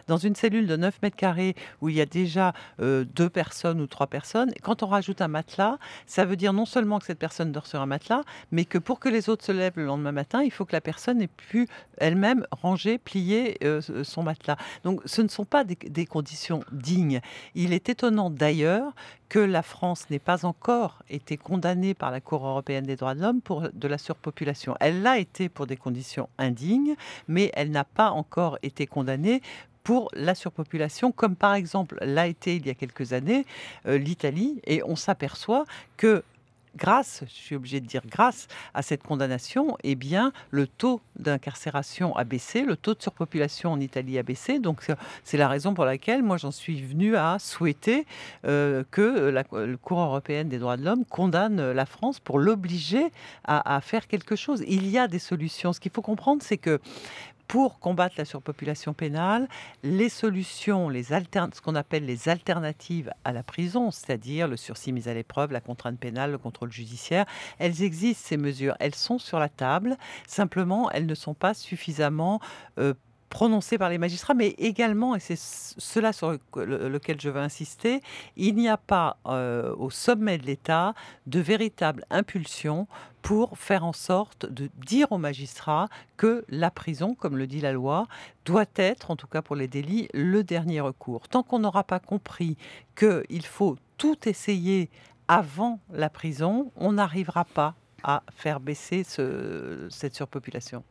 Dans une cellule de 9 mètres carrés où il y a déjà 2 personnes ou 3 personnes, quand on rajoute un matelas, ça veut dire non seulement que cette personne dort sur un matelas, mais que pour que les autres se lèvent le lendemain matin, il faut que la personne ait pu elle-même ranger, plier son matelas. Donc ce ne sont pas des conditions dignes. Il est étonnant d'ailleurs que la France n'ait pas encore été condamnée par la Cour européenne des droits de l'homme pour de la surpopulation. Elle l'a été pour des conditions indignes, mais elle n'a pas encore été condamnée pour la surpopulation, comme par exemple l'a été il y a quelques années l'Italie. Et on s'aperçoit que grâce, je suis obligée de dire grâce à cette condamnation, eh bien, le taux d'incarcération a baissé, le taux de surpopulation en Italie a baissé. Donc, c'est la raison pour laquelle moi j'en suis venue à souhaiter que la Cour européenne des droits de l'homme condamne la France pour l'obliger à faire quelque chose. Il y a des solutions. Ce qu'il faut comprendre, c'est que pour combattre la surpopulation pénale, les solutions, ce qu'on appelle les alternatives à la prison, c'est-à-dire le sursis mis à l'épreuve, la contrainte pénale, le contrôle judiciaire, elles existent, ces mesures. Elles sont sur la table. Simplement, elles ne sont pas suffisamment prononcées par les magistrats, mais également, et c'est cela sur lequel je veux insister, il n'y a pas au sommet de l'État de véritable impulsion pour faire en sorte de dire aux magistrats que la prison, comme le dit la loi, doit être, en tout cas pour les délits, le dernier recours. Tant qu'on n'aura pas compris qu'il faut tout essayer avant la prison, on n'arrivera pas à faire baisser cette surpopulation.